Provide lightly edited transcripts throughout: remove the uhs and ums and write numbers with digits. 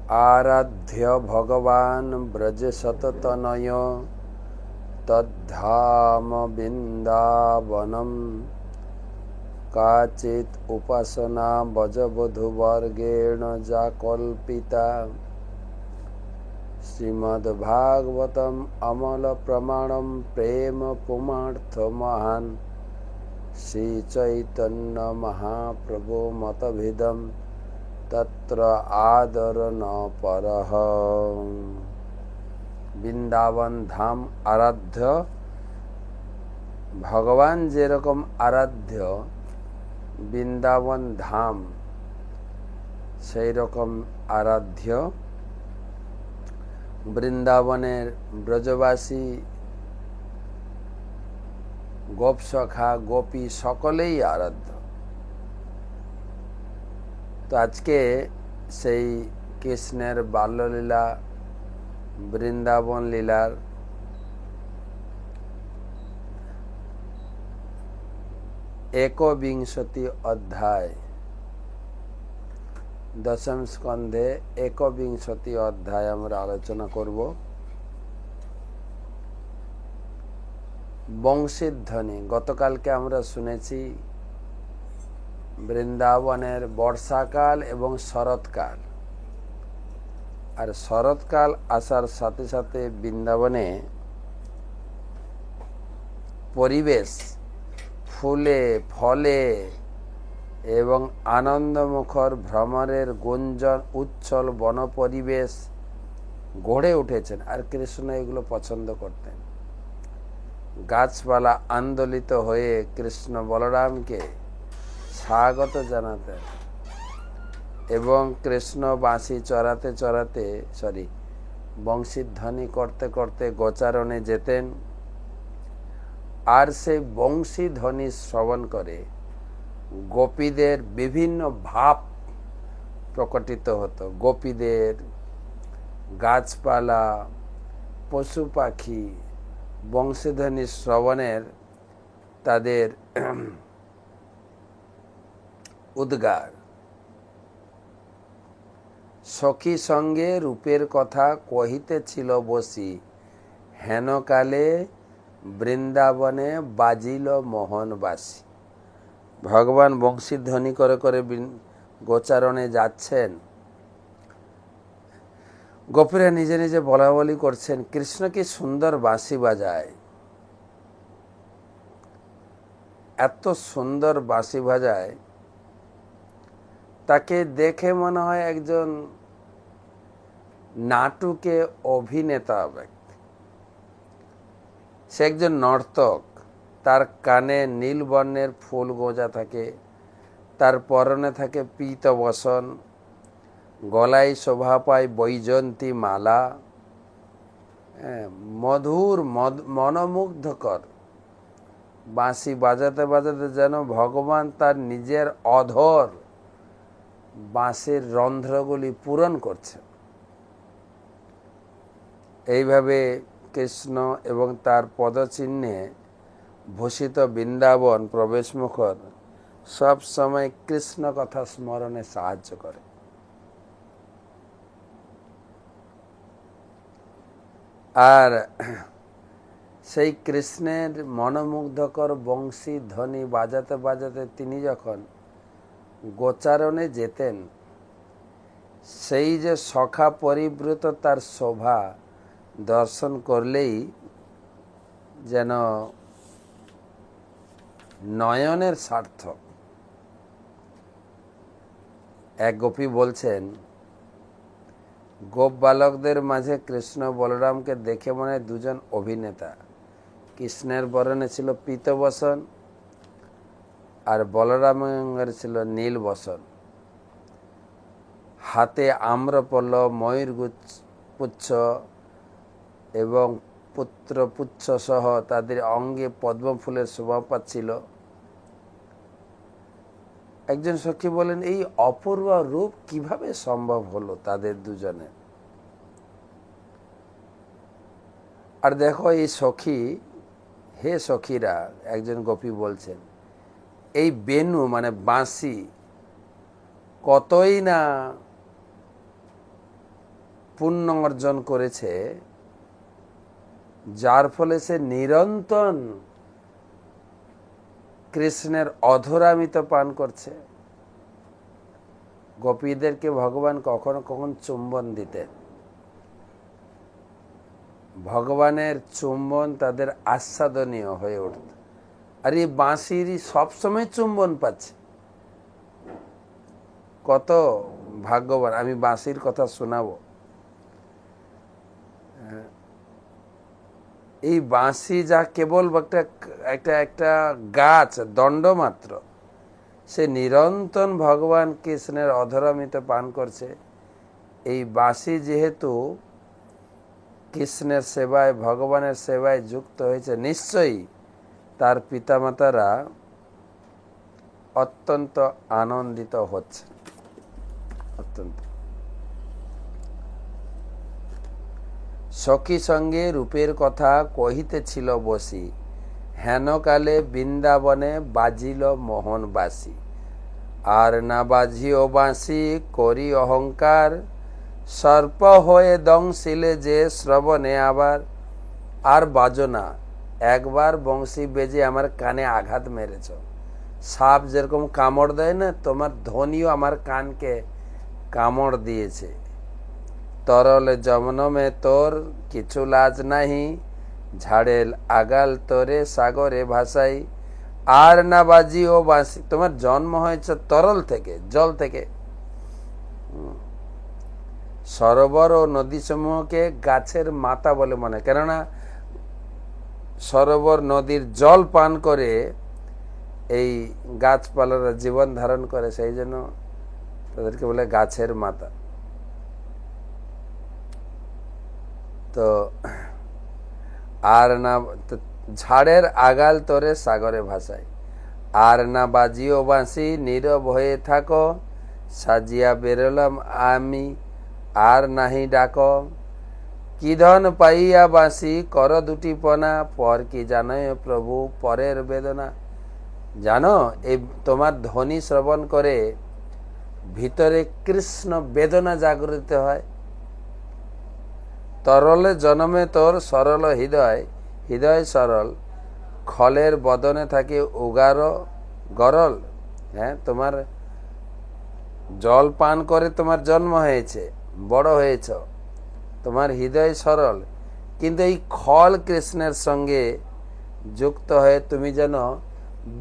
आराध्य भगवान् ब्रजशततनय तद्धाम बिन्दावनम् काचित् उपासना वजवधूवर्गेण जाकल्पिता श्रीमद्भागवतम् अमलप्रमाणं प्रेम पुमार्थमहान् श्रीचैतन्य महाप्रभु मतभिदं तत्र आदर न परः। বৃন্দাবন ধাম আরাধ্য ভগবান যেরকম আরাধ্য বৃন্দাবন ধাম সেই রকম আরাধ্য বৃন্দাবনের ব্রজবাসী গোপসখা গোপী সকলেই আরাধ্য। তো আজকে সেই কৃষ্ণের বাল্যলীলা বৃন্দাবন লীলার একবিংশতি অধ্যায় দশম স্কন্ধে একবিংশতি অধ্যায় আমরা আলোচনা করব। বংশীধ্বনি গতকালকে আমরা শুনেছি বৃন্দাবনের বর্ষাকাল এবং শরৎকাল, আর শরৎকাল আসার সাথে সাথে বৃন্দাবনে পরিবেশ ফুলে ফলে এবং আনন্দমুখর ভ্রমরের গুঞ্জন উচ্ছল বন পরিবেশ গড়ে উঠেছেন। আর কৃষ্ণ এগুলো পছন্দ করতেন। গাছপালা আন্দোলিত হয়ে কৃষ্ণ বলরামকে স্বাগত জানাতেন এবং কৃষ্ণ বাঁশি বংশীধ্বনি করতে করতে গোচারণে যেতেন। আর সেই বংশীধ্বনি শ্রবণ করে গোপীদের বিভিন্ন ভাব প্রকটিত হতো। গোপীদের, গাছপালা, পশু পাখি বংশীধ্বনি শ্রবণের তাদের উদ্গার। সখী সঙ্গে রূপের কথা কহিতেছিল বসি, হেনকালে বৃন্দাবনে বাজিল মোহনবাসী। ভগবান বংশীধ্বনি করে করে গোচারণে যাচ্ছেন। গোপীরা নিজে নিজে বলা বলি করছেন, কৃষ্ণ কি সুন্দর বাঁশি বাজায়, এত সুন্দর বাঁশি বাজায়, তাকে দেখে মনে হয় একজন নাটুকে অভিনেতা ব্যক্তি। সে একজন নর্তক। তার কানে নীল বর্ণের ফুল গোঁজা থাকে, তার পরনে থাকে পীতবসন, গলায় শোভা পায় বৈজন্তী মালা। মধুর মনোমুগ্ধকর বাঁশি বাজাতে বাজাতে যেন ভগবান তার নিজের অধর বাঁশির রন্ধ্রগুলি পূরণ করছে। এইভাবে কৃষ্ণ এবং তার পদচিহ্নে ভূষিত বৃন্দাবন প্রবেশমুখর সব সময় কৃষ্ণ কথা স্মরণে সাহায্য করে। আর সেই কৃষ্ণের মনোমুগ্ধকর বংশী ধ্বনি বাজাতে বাজাতে তিনি যখন গোচারণে যেতেন, সেই যে সখা পরিবৃত তার শোভা দর্শন করলেই যেন নয়নের সার্থক। এক গোপী বলছেন, গোপ বালকদের মাঝে কৃষ্ণ বলরামকে দেখে মনে হয় দুজন অভিনেতা। কৃষ্ণের বরণে ছিল পীতবসন আর বলরামের ছিল নীল বসন। হাতে আম্রপল্লব, ময়ূর পুচ্ছ এবং পুত্রপুচ্ছ সহ তাদের অঙ্গে পদ্মফুলের শোভা পাচ্ছিল। একজন সখী বলেন, এই অপূর্ব রূপ কিভাবে সম্ভব হলো তাদের দুজনে? আর দেখো এই সখী, হে সখীরা, একজন গোপী বলছেন, এই বেনু মানে বাঁশি কতই না পুণ্য অর্জন করেছে, যার ফলে সে নিরন্তর কৃষ্ণের অধরামৃত পান করছে। গোপীদেরকে ভগবান কখনো কখনো চুম্বন দিতেন। ভগবানের চুম্বন তাদের আস্বাদনীয় হয়ে উঠত। আর এই বাঁশির সবসময় চুম্বন পাচ্ছে, কত ভাগ্যবান। আমি বাঁশির কথা শোনাবো। এই বাঁশি যা কেবল একটা গাছ, দণ্ড মাত্র, সে নিরন্তর ভগবান কৃষ্ণের অধরামৃত পান করছে। এই বাঁশি যেহেতু কৃষ্ণের সেবায়, ভগবানের সেবায় যুক্ত হয়েছে, নিশ্চয়ই তার পিতামাতারা অত্যন্ত আনন্দিত হচ্ছে। অত্যন্ত। সখী সঙ্গে রূপের কথা কহিতেছিল বসি, হেনকালে বৃন্দাবনে বাজিল মোহনবাসী। আর না বাজিও বাঁশি করি অহংকার, সর্প হয়ে দংশিলে যে শ্রবণে আবার। আর বাজো না, একবার বংশী বেজে আমার কানে আঘাত মেরেছ। সাপ যেরকম কামড় দেয় না, তোমার ধ্বনিও আমার কানকে কামড় দিয়েছে। তরল জমনমে তোর কিছু লাজ নাহি, ঝাড়েল আগাল তোরে সাগরে ভাসাই। আর না বাজি ও বাঁশি, তোমার জন্ম হয়েছে তরল থেকে, জল থেকে। সরোবর ও নদী সমূহকে গাছের মাথা বলে মনে, কেননা সরোবর নদীর জল পান করে এই গাছপালারা জীবন ধারণ করে, সেই জন্য তাদেরকে বলে গাছের মাথা। তো আর না ঝাড়ের আগাল তোরে সাগরে ভাসাই। আর না বাজিও বাঁশি নীরব হয়ে থাকো, সাজিয়া বেরোলাম আমি আর নাহি ডাকো। কি ধন পাইয়া বাঁশি কর দুটি পনা, পর কি জানো প্রভু পরের বেদনা। জানো, এই তোমার ধ্বনি শ্রবণ করে ভিতরে কৃষ্ণ বেদনা জাগরিত হয়। তরলে জনমে তোর সরল হৃদয়, হৃদয় সরল, খলের বদনে থাকে উগার গরল। হ্যাঁ, তোমার জল পান করে তোমার জন্ম হয়েছে, বড় হয়েছ, তোমার হৃদয় সরল, কিন্তু এই খল কৃষ্ণের সঙ্গে যুক্ত হয়ে তুমি যেন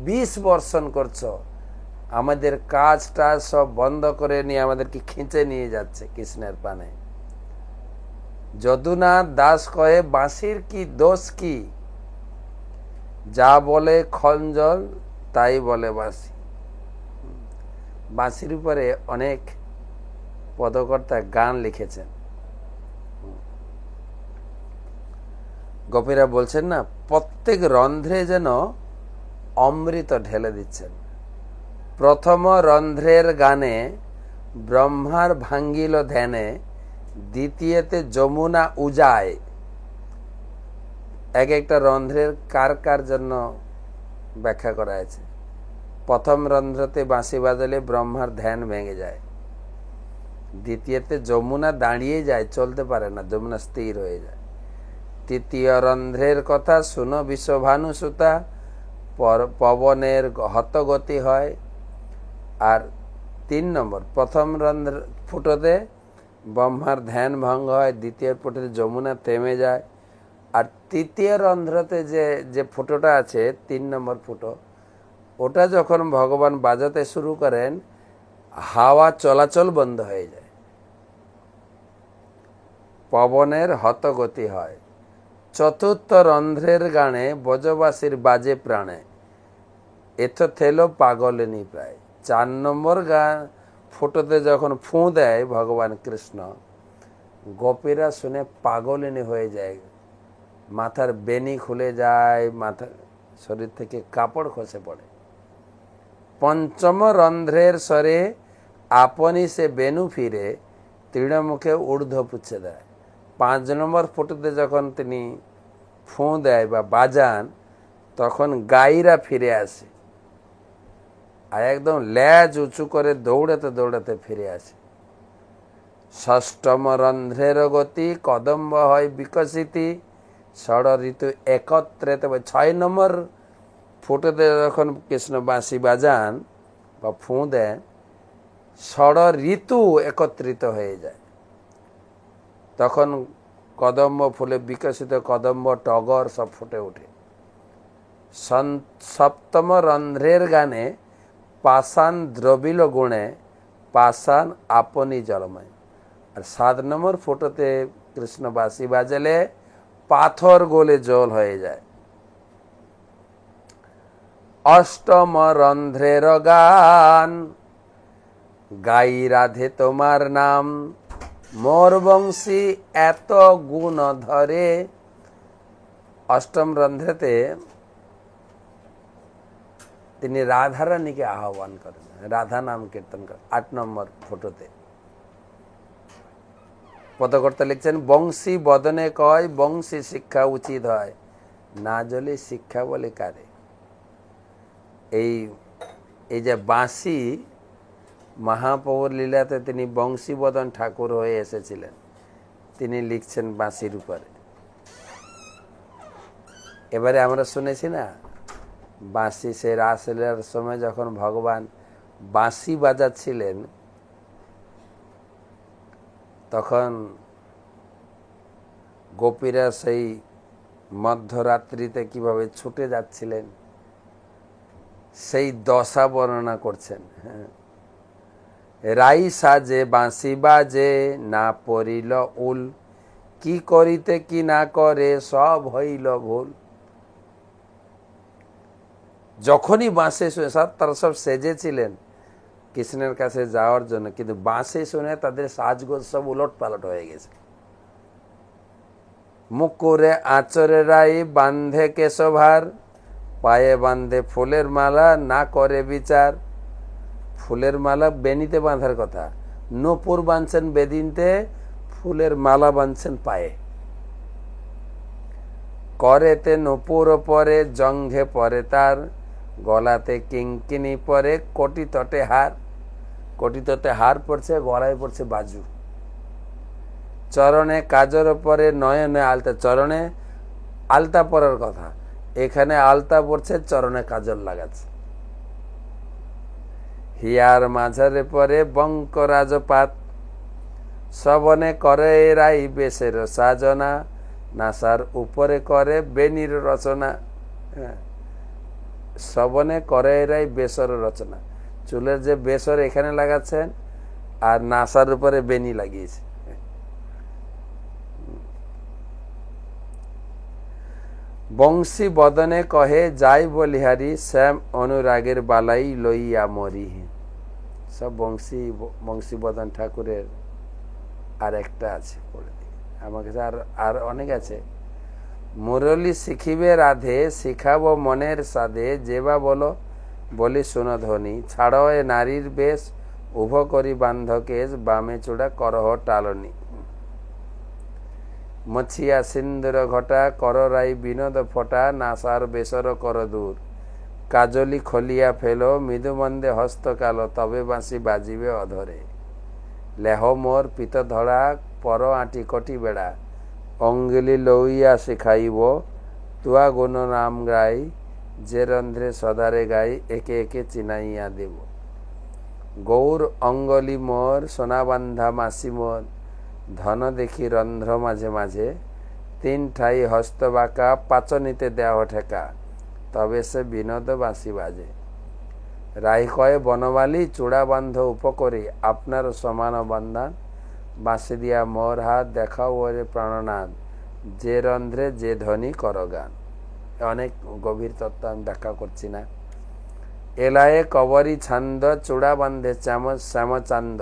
বিষ বর্ষণ করছো। আমাদের কাজটা সব বন্ধ করে নিয়ে আমাদেরকে খিঁচে নিয়ে যাচ্ছে কৃষ্ণের পানে। যদুনাথ দাস কয়ে বাঁশির কি দোষ কি, যা বলে খঞ্জল তাই বলে বাঁশি। বাঁশির উপরে অনেক পদকর্তা গান লিখেছেন। গোপীরা বলছেন না, প্রত্যেক রন্ধ্রে যেন অমৃত ঢেলে দিচ্ছেন। প্রথম রন্ধ্রের গানে ব্রহ্মার ভাঙ্গিল ধ্যানে, দ্বিতীয়তে যমুনা উজায়। এক একটা রন্ধ্রের কার কার জন্য ব্যাখ্যা করা আছে। প্রথম রন্ধ্রতে বাঁশি বাজালে ব্রহ্মার ধ্যান ভেঙে যায়। দ্বিতীয়তে যমুনা দাঁড়িয়ে যায়, চলতে পারে না, যমুনা স্থির হয়ে যায়। তৃতীয় রন্ধ্রের কথা শুনো বিশ্বভানু সুতা, পবনের হতগতি হয়। আর 3 নম্বর, প্রথম রন্ধ্র ফুটোতে ব্রহ্মার ধ্যান ভঙ্গ হয়, দ্বিতীয় ফুটোতে যমুনা থেমে যায়। আর তৃতীয় রন্ধ্রতে যে ফুটোটা আছে, 3 নম্বর ফুটো, ওটা যখন ভগবান বাজাতে শুরু করেন, হাওয়া চলাচল বন্ধ হয়ে যায়, পবনের হতগতি হয়। চতুর্থ রন্ধ্রের গানে ব্রজবাসীর বাজে প্রাণে, এত থেল পাগলিনী প্রায়। 4 নম্বর গান ফুটোতে যখন ফুঁ দেয় ভগবান কৃষ্ণ, গোপীরা শুনে পাগলিনী হয়ে যায়, মাথার বেনি খুলে যায়, মাথা শরীর থেকে কাপড় খসে পড়ে। পঞ্চম রন্ধ্রের স্বরে আপনি সে বেনু ফিরে, তৃণমুখে ঊর্ধ্ব পুচ্ছে দেয়। 5 নম্বর ফুটোতে যখন তিনি ফুঁ দেয় বা বাজান, তখন গাইরা ফিরে আসে, আর একদম ল্যাজ উঁচু করে দৌড়াতে দৌড়াতে ফিরে আসে। ষষ্ঠম রন্ধ্রের গতি, কদম্ব হয় বিকশিতি, ষড় ঋতু একত্রে। তবে 6 নম্বর ফুটোতে যখন কৃষ্ণ বাঁশি বাজান বা ফুঁ দেন, ষড় ঋতু একত্রিত হয়ে যায়, তখন কদম্ব ফুলে বিকশিত কদম্ব, টগর সব ফুটে ওঠে। সপ্তম রন্ধ্রের গানে পাষাণ দ্রবিল গুণে, পাষাণ আপনি জলময়। আর 7 নম্বর ফুটোতে কৃষ্ণ বাঁশি বাজালে পাথর গলে জল হয়ে যায়। অষ্টম রন্ধ্রের গান, গাই রাধে তোমার নাম, মোর বংশী এত গুণ ধরে। অষ্টম রন্ধ্রেতে তিনি রাধারানীকে আহ্বান করেন, রাধা নাম কীর্তন করেন। 8 নম্বর ফটোতে পদকর্তা লিখছেন, বংশী বদনে কয়, বংশী শিক্ষা উচিত হয়, না জলে শিক্ষা বলে কারে। এই যে বাঁশি মহাপ্রভুর লীলাতে তিনি বংশীবদন ঠাকুর হয়ে এসেছিলেন, তিনি লিখছেন বাঁশির উপরে। এবারে আমরা শুনেছি না, বাঁশি সে রাসলীলার সময় যখন ভগবান বাঁশি বাজাচ্ছিলেন, তখন গোপীরা সেই মধ্যরাত্রিতে কিভাবে ছুটে যাচ্ছিলেন সেই দশা বর্ণনা করছেন। রাই সাজে বাঁশি বাজে, না পড়িল উল, কি করিতে কি না করে সব হইল ভুল। যখনই বাঁশি শুনে, তারা সব সেজেছিলেন কৃষ্ণের কাছে যাওয়ার জন্য, কিন্তু বাঁশি শুনে তাদের সাজগোজ সব উলট পালট হয়ে গেছে। মুকুরে আঁচরে রাই বাঁধে কেশভার, পায়ে বাঁধে ফুলের মালা, না করে বিচার। ফুলের মালা বেনিতে বাঁধার কথা, নূপুর বাঁধছেন বেদিনতে, ফুলের মালা বাঁধছেন পায়ে। করেতে নূপুর পরে, জঙ্ঘে পরে তার, গলাতে কিঙ্কিনি পরে, কোটি তটে হার। কোটি তটে হার পড়ছে, গলায় পড়ছে বাজু। চরণে কাজর পরে, নয়নে আলতা। চরণে আলতা পরার কথা, এখানে আলতা পড়ছে, চরণে কাজল লাগাচ্ছে। হিয়ার মাঝারে পরে বঙ্করাজপাত, শ্রবণে করে রাই বেশের সাজনা, নাসার উপরে করে বেনির রচনা। শ্রবণে করে রাই বেসর রচনা, চুলের যে বেসর এখানে লাগাচ্ছেন, আর নাসার উপরে বেনি লাগিয়েছে। বংশী বদনে কহে, যাই বলিহারি, শ্যাম অনুরাগের বালাই লইয়া মরি। সব বংশী বদন ঠাকুরের আর একটা আছে, পড়ে দিই। আমার কাছে আর অনেক আছে। মুরলী শিখিবে রাধে, শিখাবো মনের সাধে, যেবা বলো বলি শুনো ধ্বনি, ছাড়ো এ নারীর বেশ, উভ করি বান্ধ কেশ, বামে চূড়া করহ টালনি। মছিয়া সিন্দুর ঘটা, কর রাই বিনোদ ফোটা, নাসার বেসর কর দূর, কাজলি খলিয়া ফেলো, মৃদুমন্দে হস্ত কালো, তবে বাঁশি বাজিবে অধরে। লেহ মোর পিত ধরা, পর আঁটি কটি বেড়া, অঙ্গলি লইয়া শিখাইব, তুয়া গুণ নাম গাই, যে রন্ধ্রে সদারে গাই, একে একে চিনাইয়া দেব। গৌর অঙ্গলি মোর, সোনাবান্ধা মাসি মোর, ধন দেখি রন্ধ্র মাঝে মাঝে, 3 ঠাই হস্ত বাঁকা, পাচনিতে দেহ ঠেকা, তবে সে বিনোদ বাঁশি বাজে। রাই কয়ে বনমালী, চূড়া বান্ধ উপকরি, আপনার সমান বন্ধান, বাঁশি দিয়া মোর হাত, দেখাও ওরে প্রাণনাথ, যে রন্ধ্রে যে ধ্বনি কর গান। অনেক গভীর তত্ত্ব আমি ব্যাখ্যা করছি না। এলায়ে কবরী ছান্দ, চূড়া বান্ধে শ্যামচান্দ,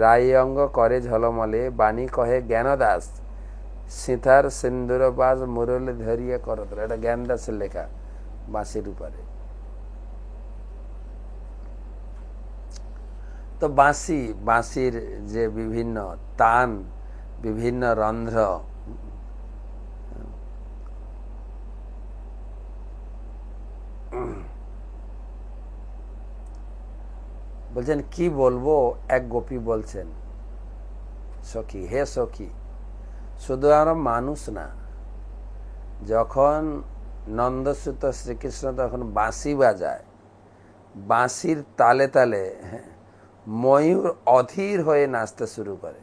রাই অঙ্গ করে ঝলমলে, বাণী কহে জ্ঞানদাস, সিঁথার সিন্দুর বাস, মুরলি ধরিয়ে করত। এটা জ্ঞানদাসের লেখা বাঁশির উপরে। তো বাঁশির যে বিভিন্ন তান, বিভিন্ন রন্ধ্র, বলছেন কি বলবো। এক গোপী বলছেন, সখী, হে সখী। শুধু আমরা মানুষ না, যখন নন্দসুত শ্রীকৃষ্ণ তখন বাঁশি বাজায়, বাঁশির তালে তালে ময়ূর অধীর হয়ে নাচতে শুরু করে।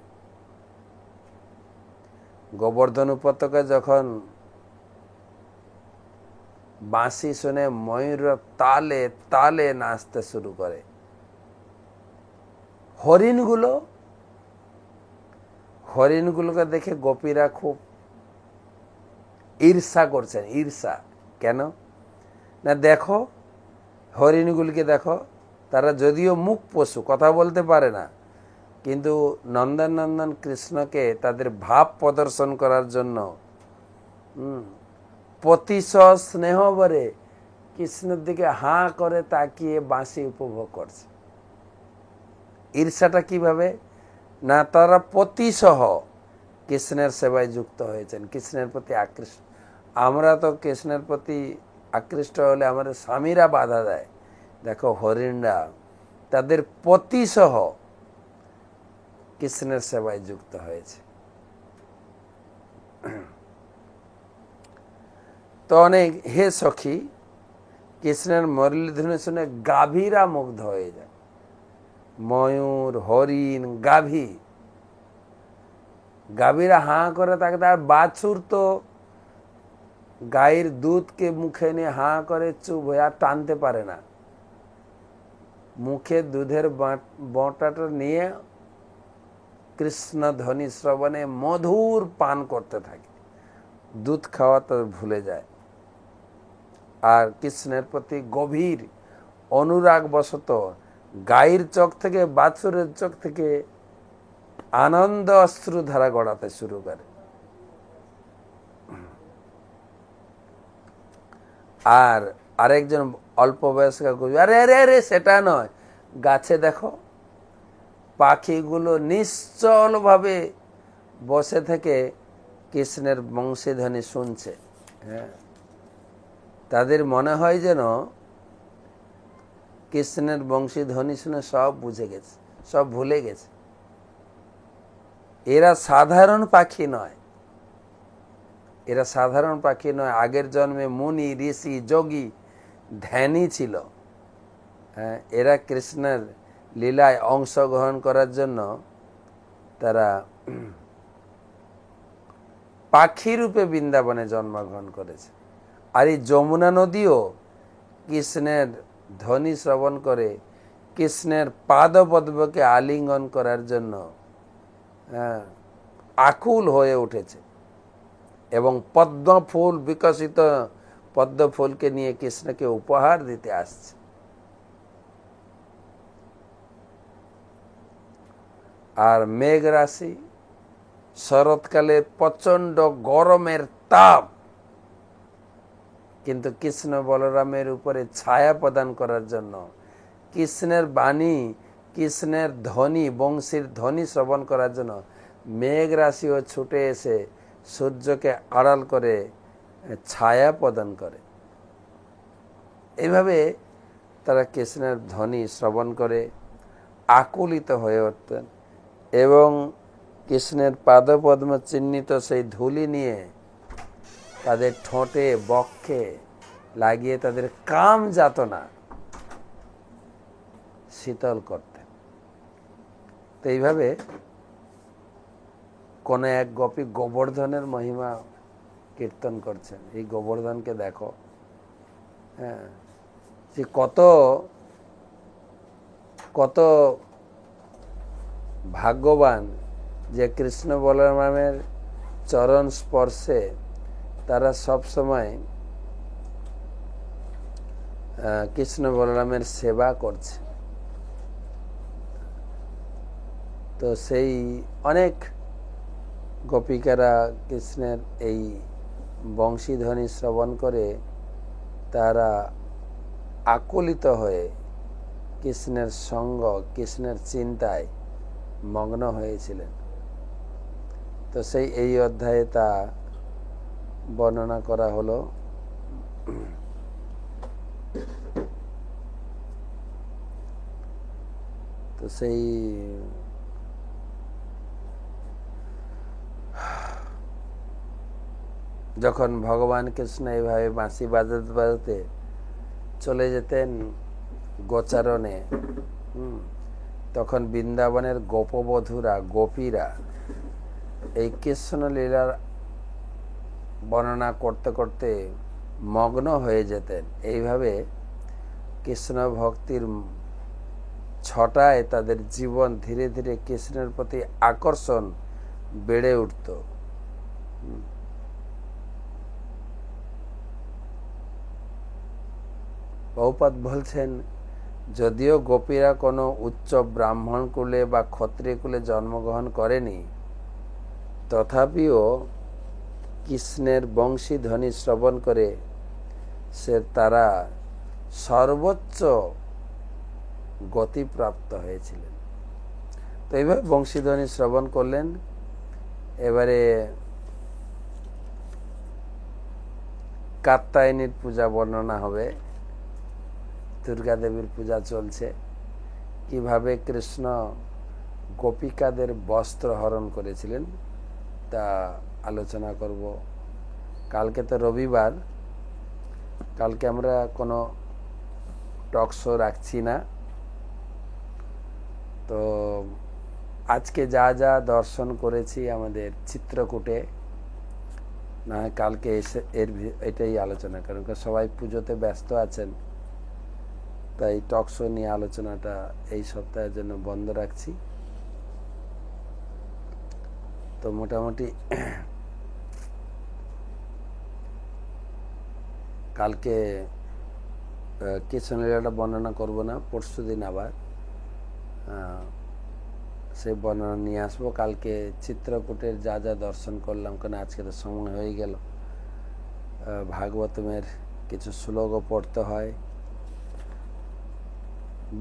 গোবর্ধন উপত্যকায় যখন বাঁশি শুনে ময়ূর তালে তালে নাচতে শুরু করে, হরিণগুলোকে দেখে গোপীরা খুব ঈর্ষা করছেন। ঈর্ষা কেন না, দেখো হরিণগুলিকে দেখো, তারা যদিও মুখ পশু, কথা বলতে পারে না, কিন্তু নন্দন কৃষ্ণকে তাদের ভাব প্রদর্শন করার জন্য প্রতিশ স্নেহ ভরে কৃষ্ণের দিকে হাঁ করে তাকিয়ে বাঁশি উপভোগ করছে। ঈর্ষাটা কিভাবে না, তারা প্রতিসহ কৃষ্ণের সেবায় যুক্ত হয়েছেন, কৃষ্ণের প্রতি আকৃষ্ট। আমরা তো কৃষ্ণের প্রতি আকৃষ্ট হলে আমাদের স্বামীরা বাধা দেয়, দেখো হরিণরা তাদের প্রতিসহ কৃষ্ণের সেবায় যুক্ত হয়েছে। তো অনেক, হে সখী, কৃষ্ণের মুরলীধ্বনি শুনে গাভীরা মুগ্ধ হয়ে যায়। ময়ূর, হরিণ, গাভীরা হাঁ করে থাকে। তার বাছুর তো গায়ের দুধকে মুখে নিয়ে হাঁ করে চুপ হয়ে আর টানতে পারে না, মুখে দুধের বঁটাটা নিয়ে কৃষ্ণ ধ্বনি শ্রবণে মধুর পান করতে থাকে, দুধ খাওয়া তো ভুলে যায়। আর কৃষ্ণের প্রতি গভীর অনুরাগ বশত গায়ের চোখ থেকে, বাছুরের চোখ থেকে আনন্দ অশ্রু ধারা গড়াতে শুরু করে। আর আরেকজন অল্প বয়স্ক কবি, আরে আরে আরে সেটা নয়, গাছে দেখো পাখিগুলো নিশ্চল ভাবে বসে থেকে কৃষ্ণের বংশীধ্বনি শুনছে। হ্যাঁ, তাদের মনে হয় যেন কৃষ্ণের বংশীধ্বনি শুনে সব বুঝে গেছে, সব ভুলে গেছে। এরা সাধারণ পাখি নয়, এরা সাধারণ পাখি নয়, আগের জন্মে মুনি, ঋষি, যোগী, ধ্যানী ছিল। হ্যাঁ, এরা কৃষ্ণের লীলায় অংশগ্রহণ করার জন্য তারা পাখি রূপে বৃন্দাবনে জন্মগ্রহণ করেছে। আর এই যমুনা নদীও কৃষ্ণের ধ্বনি শ্রবণ করে কৃষ্ণের পাদপদ্মকে আলিঙ্গন করার জন্য আকুল হয়ে উঠেছে, এবং পদ্ম ফুল, বিকশিত পদ্ম ফুলকে নিয়ে কৃষ্ণকে উপহার দিতে আসছে। আর মেঘ রাশি, শরৎকালে প্রচন্ড গরমের তাপ, কিন্তু কৃষ্ণ বলরামের উপরে ছায়া প্রদান করার জন্য, কৃষ্ণের বাণী, কৃষ্ণের ধ্বনি, বংশীর ধ্বনি শ্রবণ করার জন্য মেঘ রাশিও ছুটে এসে সূর্যকে আড়াল করে ছায়া প্রদান করে। এইভাবে তারা কৃষ্ণের ধ্বনি শ্রবণ করে আকুলিত হয়ে উঠতেন, এবং কৃষ্ণের পাদপদ্ম চিহ্নিত সেই ধুলি নিয়ে তাদের ঠোঁটে, বক্ষে লাগিয়ে তাদের কাম যাতনা শীতল করতেন। তো এইভাবে কোন এক গোপী গোবর্ধনের মহিমা কীর্তন করছেন। এই গোবর্ধনকে দেখো, হ্যাঁ, সে কত কত ভাগ্যবান যে কৃষ্ণ বলরামের চরণ স্পর্শে তারা সব সময় কৃষ্ণ বলরামের সেবা করছে। তো সেই অনেক গোপিকারা কৃষ্ণের এই বংশীধ্বনি শ্রবণ করে তারা আকুলিত হয়ে কৃষ্ণের সঙ্গ, কৃষ্ণের চিন্তায় মগ্ন হয়েছিলেন। তো সেই এই অধ্যায়ে তা বর্ণনা করা হলো। তো সেই যখন ভগবান কৃষ্ণ এইভাবে বাঁশি বাজাতে বাজাতে চলে যেতেন গোচারণে, তখন বৃন্দাবনের গোপবধূরা, গোপীরা এই কৃষ্ণ লীলার বর্ণনা করতে করতে মগ্ন হয়ে যেতেন। এইভাবে কৃষ্ণ ভক্তির ছটায় তাদের জীবন ধীরে ধীরে কৃষ্ণের প্রতি আকর্ষণ বেড়ে উঠত। বহুপাদ বলছেন, যদিও গোপীরা কোনো উচ্চ ব্রাহ্মণ কুলে বা ক্ষত্রিয় কুলে জন্মগ্রহণ করেনি, তথাপিও কৃষ্ণের বংশীধ্বনি শ্রবণ করে তারা সর্বোচ্চ গতিপ্রাপ্ত হয়েছিলেন। তো এইভাবে বংশীধ্বনি শ্রবণ করলেন। এবারে কাত্যায়নীর পূজা বর্ণনা হবে। দুর্গা দেবীর পূজা চলছে, কিভাবে কৃষ্ণ গোপিকাদের বস্ত্র হরণ করেছিলেন তা আলোচনা করব। কালকে তো রবিবার, কালকে আমরা কোনো টক শো রাখছি না। তো আজকে যা যা দর্শন করেছি আমাদের চিত্রকূটে, না হয় কালকে এসে এটাই আলোচনা, কারণ সবাই পুজোতে ব্যস্ত আছেন, তাই টক শো নিয়ে আলোচনাটা এই সপ্তাহের জন্য বন্ধ রাখছি। তো মোটামুটি কালকে কৃষ্ণলীলাটা বর্ণনা করব না, পরশু দিন আবার সেই বর্ণনা নিয়ে আসবো। কালকে চিত্রকূটের যা যা দর্শন করলাম, কারণ আজকে তো সময় হয়ে গেল। ভাগবতমের কিছু শ্লোকও পড়তে হয়।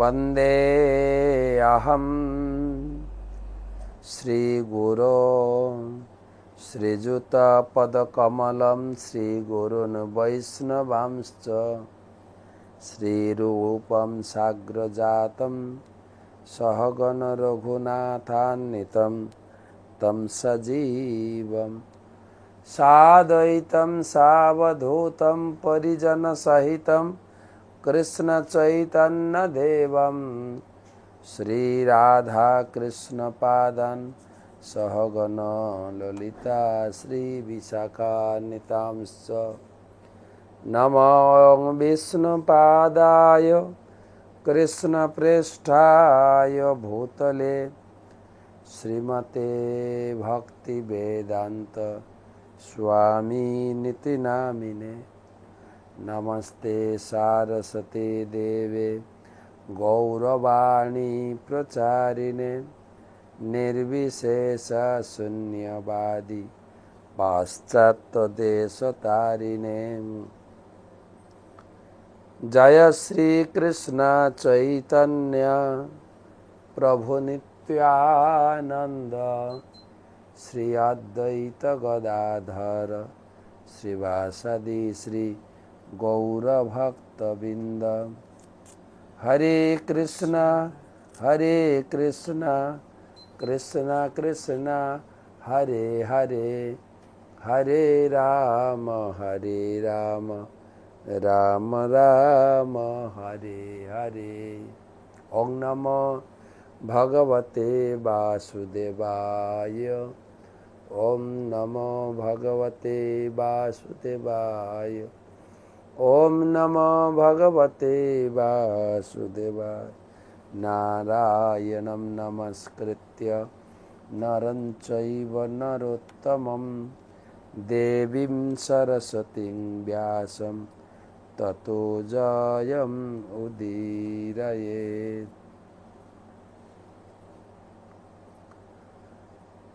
বন্দে অহম শ্রীগুরো শ্রীযুতপদকমলম শ্রীগুরুন বৈষ্ণবাংশ্চ শ্রীরূপম সাগ্রজাতম সহগণ রঘুনাথান্বিতম তম সজীবম সাদ্বৈতম সাবধূতম পরিজন সহিতম কৃষ্ণ চৈতন্য দেবম শ্রী রাধা কৃষ্ণ পাদান সহগণ ললিতা শ্রী বিশাখান্বিতাংশ্চ নমো বিষ্ণুপাদায় কৃষ্ণ পৃষ্ঠায় ভূতলে শ্রীমতে ভক্তি বেদান্ত স্বামী নীতি নামিনে নমস্তে সারস্বতী দেবে গৌরবাণী প্রচারিণে নির্বিশেষ শূন্যবাদী পাশ্চাত্য দেশতারিণে। জয় শ্রী কৃষ্ণ চৈতন্য প্রভু নিত্যানন্দ শ্রী অদ্বৈত গদাধর শ্রীবাসাদি শ্রী গৌরভক্তবৃন্দ। হরে কৃষ্ণ কৃষ্ণ কৃষ্ণ হরে হরে, হরে রাম রাম রাম হরে হরে। ওং নমো ভগবতে বাসুদেবায়। ওম নমো ভগবতে বাসুদেবায়। ওম নমো ভগবতে বাসুদেবায়। নারায়ণং নমস্কৃত্য নরং চৈব নরোত্তমং দেবীং সরস্বতীং ব্যাসং ততো জয়ং উদীরয়েৎ।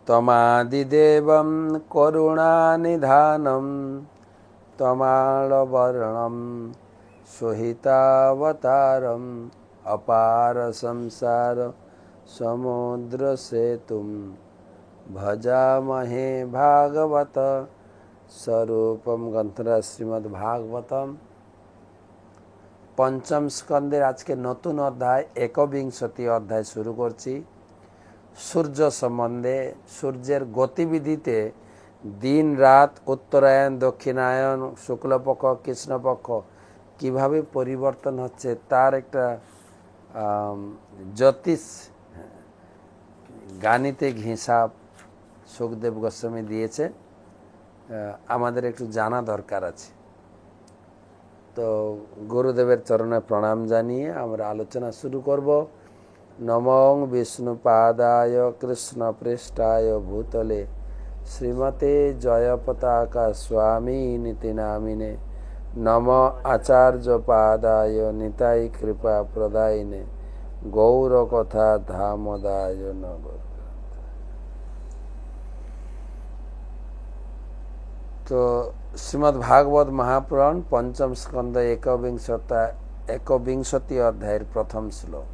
তমাদিদেবং করুণানিধানং তমালবর্ণং সুহিতাবতারং অপার সংসার সমুদ্র সেতুং ভজামহে ভাগবত স্বরূপম। গ্রন্থরা শ্রীমদ্ ভাগবতম পঞ্চম স্কন্ধের আজকে নতুন অধ্যায় একবিংশতি অধ্যায় শুরু করছি। সূর্য সম্বন্ধে, সূর্যের গতিবিধিতে দিন রাত, উত্তরায়ণ, দক্ষিণায়ন, শুক্লপক্ষ, কৃষ্ণপক্ষ কিভাবে পরিবর্তন হচ্ছে তার একটা জ্যোতিষ গাণিতিক হিসাব সুখদেব গোস্বামী দিয়েছে, আমাদের একটু জানা দরকার আছে। তো গুরুদেবের চরণে প্রণাম জানিয়ে আমরা আলোচনা শুরু করব। নমঃ বিষ্ণুপাদায় কৃষ্ণ পৃষ্ঠায় ভূতলে শ্রীমতে জয়পতাকা স্বামী নীতি নামিনে নমঃ আচার্য পাদায় নিতাই কৃপা প্রদায়িনে গৌরকথা ধামদায় নগর। তো শ্রীমদ্ ভাগবত মহাপুরাণ পঞ্চম স্কন্ধ একবিংশতি অধ্যায়ের প্রথম শ্লোক।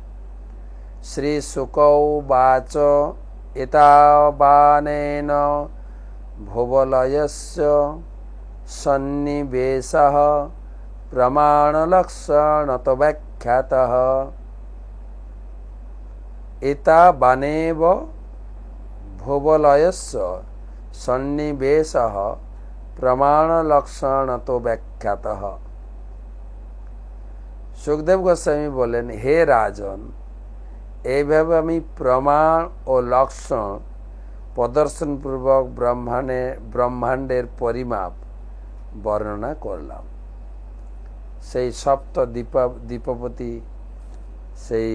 শ্রী শুকৌবাচ এতাবানেন ভুবলয়স্য সন্নিবেশঃ প্রমাণলক্ষণতো ব্যাখ্যাতঃ। এতাবানেব ভুবলয়স্য সন্নিবেশঃ প্রমাণলক্ষণতো ব্যাখ্যাতঃ। সুখদেব গোস্বামী বলেন, হে রাজন, এইভাবে আমি প্রমাণ ও লক্ষণ প্রদর্শনপূর্বক ব্রহ্মাণ্ডের পরিমাপ বর্ণনা করলাম। সেই সপ্ত দীপপতি, সেই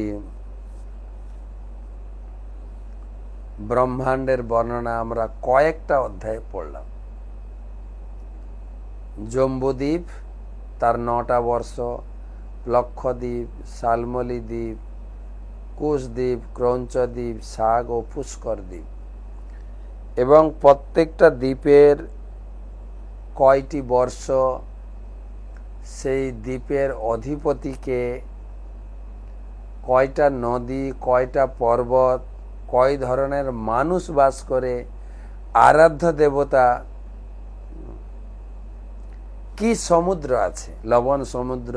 ব্রহ্মাণ্ডের বর্ণনা আমরা কয়েকটা অধ্যায়ে পড়লাম। জম্বুদ্বীপ, তার 9টা বর্ষ, লক্ষদ্বীপ, শালমলী দ্বীপ, কুশদ্বীপ, ক্রৌঞ্চদ্বীপ, সাগ ও পুষ্কর দ্বীপ, এবং প্রত্যেকটা দ্বীপের কয়টি বর্ষ, সেই দ্বীপের অধিপতিকে, কয়টা নদী, কয়টা পর্বত, কয় ধরনের মানুষ বাস করে, আরাধ্য দেবতা, কি সমুদ্র আছে, লবণ সমুদ্র,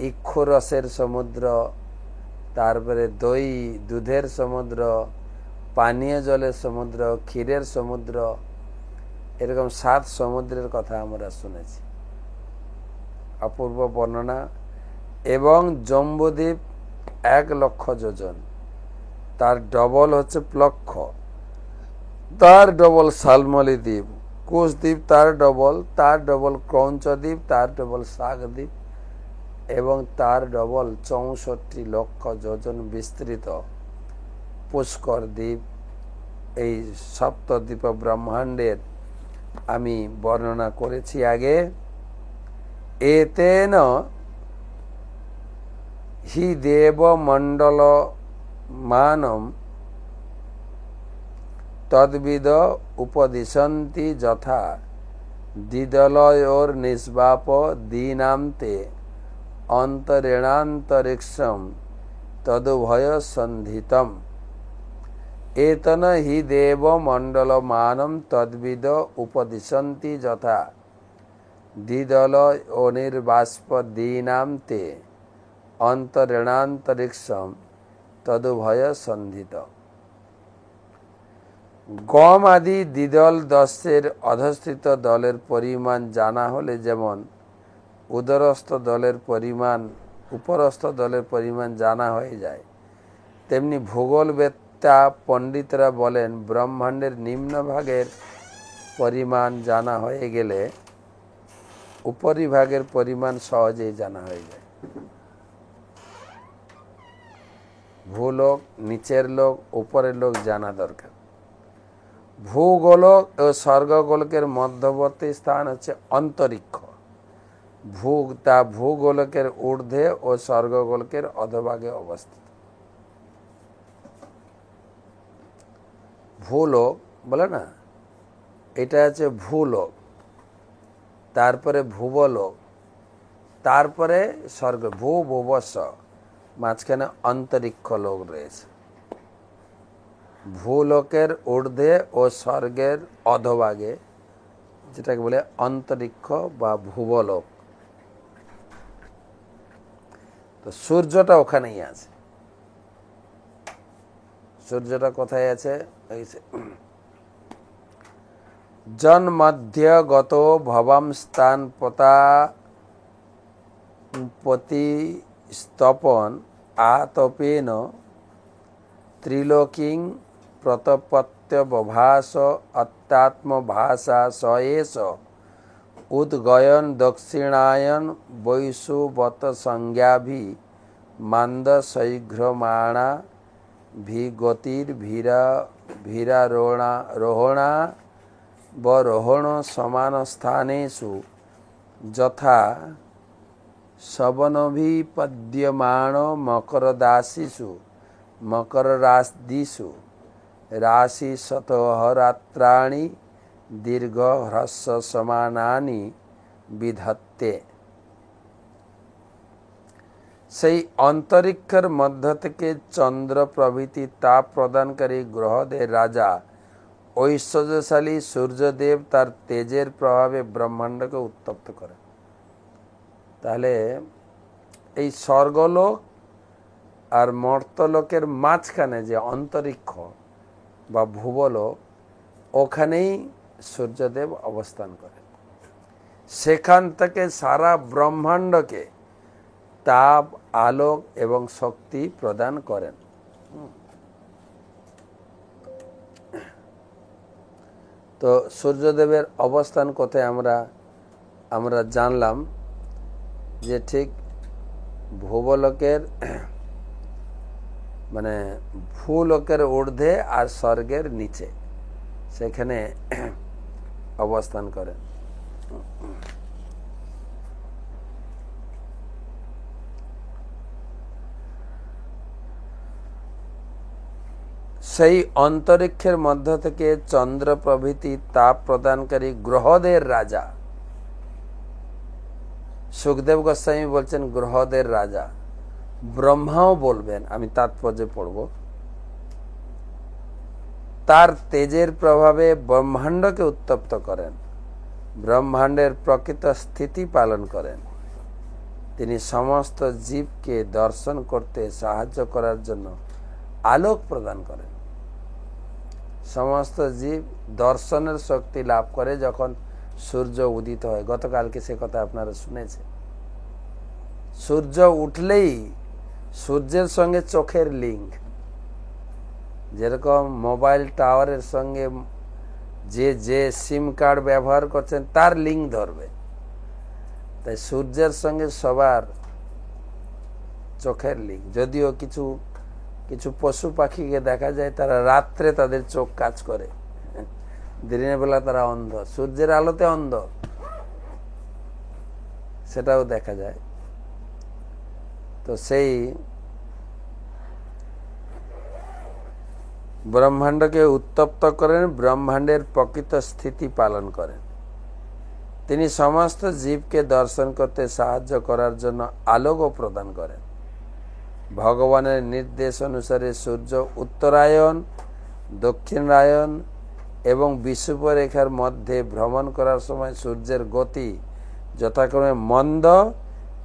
ইক্ষুরসের সমুদ্র, তারপরে দই দুধের সমুদ্র, পানীয় জলের সমুদ্র, ক্ষীরের সমুদ্র, এরকম 7 সমুদ্রের কথা আমরা শুনেছি, অপূর্ব বর্ণনা। এবং জম্বুদ্বীপ 1,00,000 যোজন, তার ডবল হচ্ছে প্লক্ষ, তার ডবল শালমলী দ্বীপ, কুশদ্বীপ তার ডবল ক্রৌঞ্চদ্বীপ, তার ডবল সাগদ্বীপ, এবং তার ডবল 64 লক্ষ যোজন বিস্তৃত পুষ্কর দ্বীপ। এই সপ্তদ্বীপ ব্রহ্মাণ্ডের আমি বর্ণনা করেছি আগে। এতেন হি দেবমণ্ডল মানম তদ্বিদ উপদিশন্তি যথা দিদলয়োর নিষ্বাপ দীনান্তে অন্তরেণান্তরিক্ষম তদুভয় সন্ধিতম। এতন হি দেবমণ্ডল মানম তদ্বিদ উপদিশন্তি যথা দিদলয়োনির্বাষ্প দীনান্তে অন্তরেণান্তরিক্ষম তদুভয় সন্ধিত। গম আদি দ্বিদল দশের অধস্থিত দলের পরিমাণ জানা হলে যেমন উদরস্থ দলের পরিমাণ, উপরস্থ দলের পরিমাণ জানা হয়ে যায়, তেমনি ভূগোলবেত্তা পণ্ডিতরা বলেন ব্রহ্মাণ্ডের নিম্নভাগের পরিমাণ জানা হয়ে গেলে উপরিভাগের পরিমাণ সহজেই জানা হয়ে যায়। ভূলোক, নিচের লোক, উপরের লোক জানা দরকার। ভূগোলক ও স্বর্গগোলকের মধ্যবর্তী স্থান হচ্ছে অন্তরিক্ষ। ভূগোলকের ঊর্ধ্বে ও স্বর্গগোলকের অধোভাগে অবস্থিত। ভূলোক বলে না, এটা হচ্ছে ভূলোক, তারপরে ভুবলোক, তারপরে স্বর্গ, ভূভুবস্ব, মাঝখানে অন্তরিক্ষ লোক রয়েছে। ভূলোকের ঊর্ধ্বে ও স্বর্গের অধোভাগে, যেটাকে বলে অন্তরিক্ষ বা ভুবলোক। তো সূর্যটা ওখানেই আছে। সূর্যটা কোথায় আছে? জন্মধ্যগত ভবম স্থান প্রতিস্তপন আতপেন ত্রিলোকিং প্রতপত্যবভাস অত্যাত্মভাষা স এষ উদ্গয়ন দক্ষিণায়ন বৈশুবত সংজ্ঞাভি মান্দ শৈঘ্রমাণা ভিগতির ভীরারোহণা বরোহণ সমান স্থানেষু যথা শবনভিপদ্যমাণ মকরদাসীষু মকররাশিষু রাশি শতহরাত্রাণি দীর্ঘ হ্রস্ব সমানানি বিধত্তে। সেই অন্তরিক্ষের মধ্য থেকে চন্দ্র প্রভৃতি তাপ প্রদানকারী গ্রহদের রাজা ঐশ্বর্যশালী সূর্যদেব তার তেজের প্রভাবে ব্রহ্মাণ্ডকে উত্তপ্ত করে। তাহলে এই স্বর্গলোক আর মর্তলোকের মাঝখানে যে অন্তরিক্ষ বা ভুবলোক, ওখানেই সূর্যদেব অবস্থান করেন। সেখান থেকে সারা ব্রহ্মাণ্ডকে তাপ, আলোক এবং শক্তি প্রদান করেন। তো সূর্যদেবের অবস্থান কোথায় আমরা জানলাম যে ঠিক ভূবলোকের মানে ভূলোকের ঊর্ধ্বে আর স্বর্গের নিচে, সেখানে অবস্থান করেন। সেই অন্তরিক্ষের মধ্য থেকে চন্দ্র প্রভৃতি তাপ প্রদানকারী গ্রহদের রাজা, সুখদেব গোস্বামী বলছেন গ্রহদের রাজা, ব্রহ্মাও বলবেন, আমি তাৎপর্য পড়ব, তার তেজের প্রভাবে ব্রহ্মাণ্ডকে উত্তপ্ত করেন, ব্রহ্মাণ্ডের প্রকৃত স্থিতি পালন করেন। তিনি সমস্ত জীবকে দর্শন করতে সাহায্য করার জন্য আলোক প্রদান করেন। সমস্ত জীব দর্শনের শক্তি লাভ করে যখন সূর্য উদিত হয়। গতকালকে সে কথা আপনারা শুনেছেন। সূর্য উঠলেই সূর্যের সঙ্গে চোখের লিঙ্ক, যেরকম মোবাইল টাওয়ারের সঙ্গে যে সিম কার্ড ব্যবহার করছেন তার লিঙ্ক ধরবে, তাই সূর্যের সঙ্গে সবার চোখের লিঙ্ক। যদিও কিছু পশু পাখিকে দেখা যায় তারা রাত্রে তাদের চোখ কাজ করে, দিনের বেলা তারা অন্ধ, সূর্যের আলোতে অন্ধ, সেটাও দেখা যায়। তো সেই ব্রহ্মাণ্ডকে উত্তপ্ত করেন, ব্রহ্মাণ্ডের প্রকৃত স্থিতি পালন করেন। তিনি সমস্ত জীবকে দর্শন করতে সাহায্য করার জন্য আলোকও প্রদান করেন। ভগবানের নির্দেশ অনুসারে সূর্য উত্তরায়ণ, দক্ষিণায়ন এবং বিষুবরেখার মধ্যে ভ্রমণ করার সময় সূর্যের গতি যথাক্রমে মন্দ,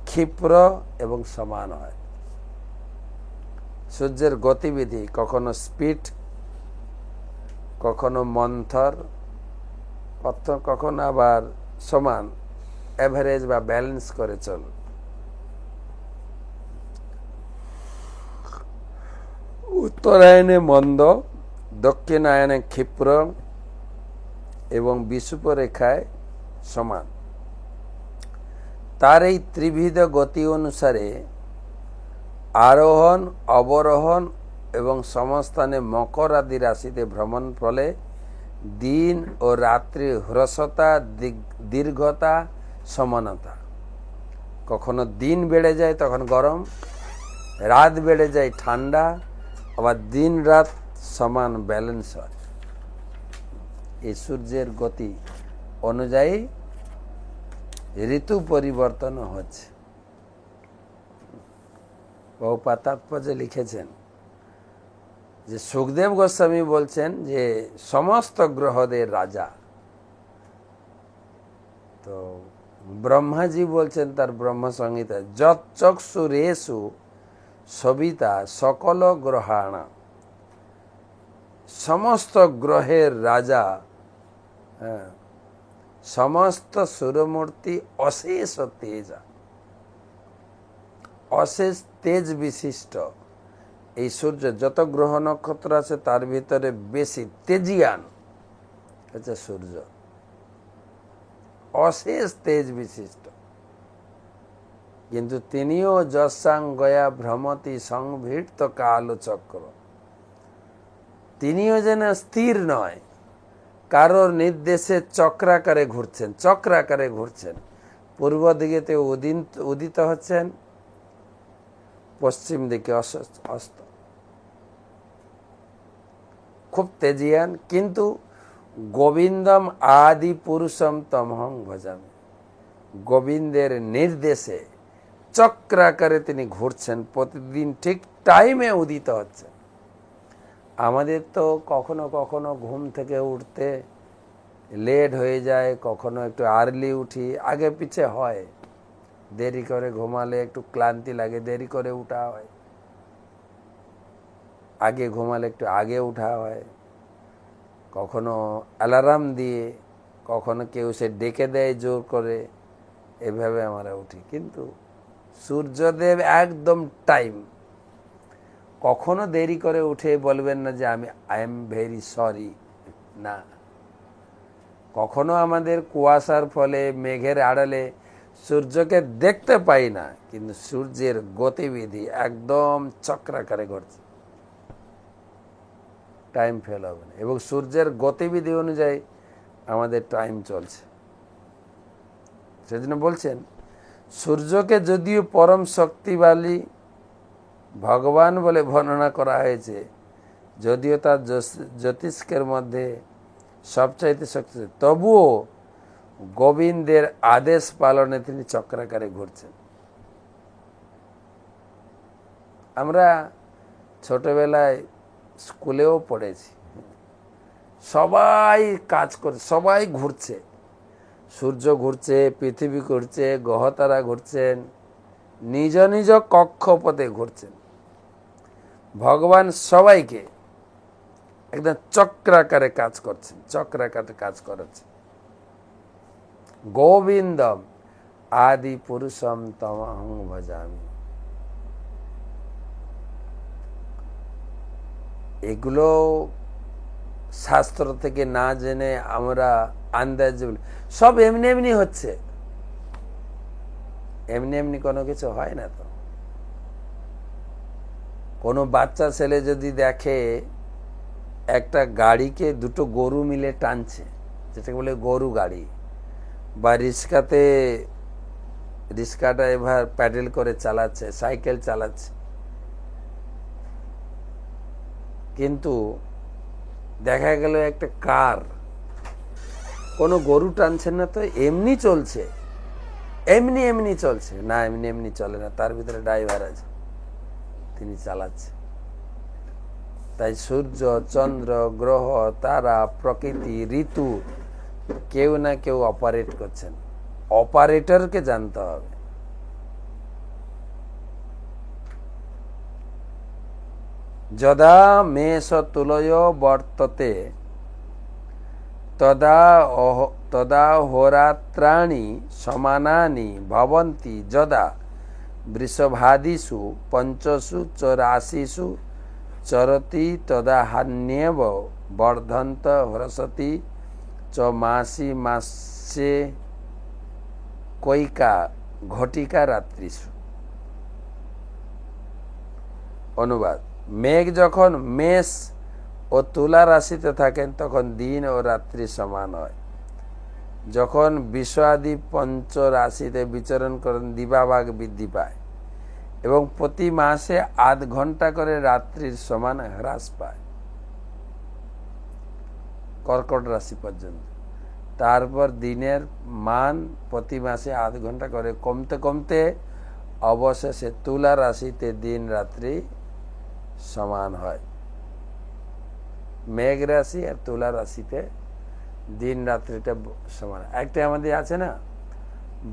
ক্ষিপ্র এবং সমান হয়। সূর্যের গতিবিধি কখনো স্পিড, কখনো মন্থর, কখনো আবার সমান, এভারেজ বা ব্যালেন্স করে চল। উত্তরায়ণে মন্দ, দক্ষিণায়নে ক্ষিপ্র এবং বিষুবরেখায় সমান। তার এই ত্রিবিধ গতি অনুসারে আরোহণ, অবরোহণ এবং সমস্থানে মকর আদি রাশিতে ভ্রমণ ফলে দিন ও রাত্রি হ্রস্বতা, দীর্ঘতা, সমানতা। কখনো দিন বেড়ে যায় তখন গরম, রাত বেড়ে যায় ঠান্ডা, আবার দিন রাত সমান ব্যালেন্স হয়। এই সূর্যের গতি অনুযায়ী ঋতু পরিবর্তন হচ্ছে। বহুপাত তাৎপর্যে লিখেছেন যে সুখদেব গোস্বামী বলছেন যে সমস্ত গ্রহদের রাজা। তো ব্রহ্মাজি বলছেন তার ব্রহ্মসংহিতা, যৎচক্ষুরেষু সবিতা সকল গ্রহাণা, সমস্ত গ্রহের রাজা হ্যাঁ, সমস্ত সূর্যমূর্তি অশেষ তেজা, অশেষ তেজ বিশিষ্ট। এই সূর্য যত গ্রহ নক্ষত্র আছে তার ভিতরে বেশি তেজিয়ান হচ্ছে সূর্য, অশেষ তেজ বিশিষ্ট। কিন্তু তিনিও যশাং গয়া ভ্রমতি সংভীত কালচক্র, তিনিও যেন স্থির নয়, কারোর নির্দেশে চক্রাকারে ঘুরছেন, চক্রাকারে ঘুরছেন। পূর্ব দিকেতে উদিত হচ্ছেন, পশ্চিম দিকে অস্ত। খুব তেজিয়ান, কিন্তু গোবিন্দম আদি পুরুষম তমহং ভজামি, গোবিন্দের নির্দেশে চক্রাকারে তিনি ঘুরছেন, প্রতিদিন ঠিক টাইমে উদিত হচ্ছেন। আমাদের তো কখনো কখনো ঘুম থেকে উঠতে লেট হয়ে যায়, কখনো একটু আর্লি উঠি, আগে পিছে হয়। দেরি করে ঘুমালে একটু ক্লান্তি লাগে, দেরি করে উঠা হয়। আগে ঘুমালে একটু আগে উঠা হয়। কখনো অ্যালার্ম দিয়ে, কখনো কেউ সে ডেকে দেয় জোর করে, এভাবে আমরা উঠি। কিন্তু সূর্যদেব একদম টাইম। কখনো দেরি করে উঠে বলবেন না যে আই এম ভেরি সরি, না। কখনো আমাদের কুয়াশার ফলে মেঘের আড়ালে সূর্যকে দেখতে পাই না, কিন্তু সূর্যের গতিবিধি একদম চক্রাকারে ঘটছে, টাইম ফেল হবে না। এবং সূর্যের গতিবিধি অনুযায়ী আমাদের টাইম চলছে। সেজন্য বলছেন, সূর্যকে যদিও পরম শক্তিশালী ভগবান বলে বর্ণনা করা হয়েছে, যদিও তার জ্যোতিষ্কের মধ্যে সবচাইতে শক্তিশালী, তবুও গোবিন্দের আদেশ পালনে তিনি চক্রাকারে ঘুরছেন। আমরা ছোটবেলায় স্কুলেও পড়েছি, সবাই কাজ করে, সবাই ঘুরছে, সূর্য ঘুরছে, পৃথিবী ঘুরছে, গ্রহতারা ঘুরছেন, নিজ নিজ কক্ষপথে ঘুরছেন। ভগবান সবাইকে একদম চক্রাকারে কাজ করছেন, চক্রাকারে কাজ করাচ্ছেন। গোবিন্দম আদি পুরুষম তমহং ভজামি। এগুলো শাস্ত্র থেকে না জেনে আমরা আন্দাজ, সব এমনি এমনি হচ্ছে, এমনি এমনি কোনো কিছু হয় না। তো কোনো বাচ্চা ছেলে যদি দেখে একটা গাড়িকে দুটো গরু মিলে টানছে, যেটাকে বলে গরু গাড়ি, বা রিস্কাটা এবার প্যাডেল করে চালাচ্ছে, সাইকেল চালাচ্ছে, কিন্তু দেখা গেল একটা কার কোনো গরু টানছে না, তো এমনি চলছে, এমনি এমনি চলছে না, এমনি এমনি চলে না, তার ভিতরে ড্রাইভার আছে, তিনি চালাচ্ছে। তাই সূর্য, চন্দ্র, গ্রহ, তারা, প্রকৃতি, ঋতু, কেউ না কেউ অপারেট করছেন। অপারেটরকে জানতে হবে। যদা মেষ তুলয় বর্ততে তদা হোরাত্রাণি সমানানি ভবন্তি যদা বৃষভাদিষু পঞ্চসু চ রাশিষু চরতি তদা হান্যেব বর্ধন্ত হ্রসতি চ মাসি মাসে কৈকা ঘটিকা রাত্রিষু। অনুবাদ: মেঘ যখন মেষ ও তুলা রাশিতে থাকেন তখন দিন ও রাত্রি সমান হয়। যখন বৃষ আদি পঞ্চ রাশিতে বিচরণ করেন দিবাভাগ বৃদ্ধি পায় এবং প্রতি মাসে আধ ঘন্টা করে রাত্রির সমান হ্রাস পায় কর্কট রাশি পর্যন্ত। তারপর দিনের মান প্রতি মাসে আধ ঘন্টা করে কমতে কমতে অবশেষে তুলা রাশিতে দিন রাত্রি সমান হয়। মেঘ রাশি আর তুলা রাশিতে দিন রাত্রিটা সমান। একটা আমাদের আছে না,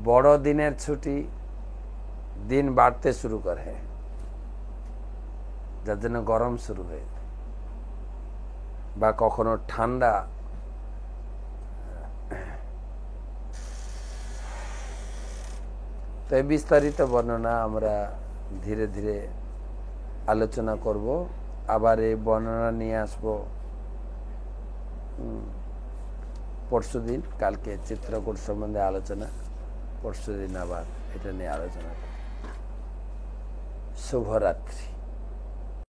বড় দিনের ছুটি, দিন বাড়তে শুরু করে, যার জন্য গরম শুরু হয়ে, বা কখনো ঠান্ডা তো এই বিস্তারিত বর্ণনা আমরা ধীরে ধীরে আলোচনা করব। আবার এই বর্ণনা নিয়ে আসব পরশুদিন। কালকে চিত্রকূট সম্বন্ধে আলোচনা, পরশুদিন আবার এটা নিয়ে আলোচনা করব। শুভরাত্রি।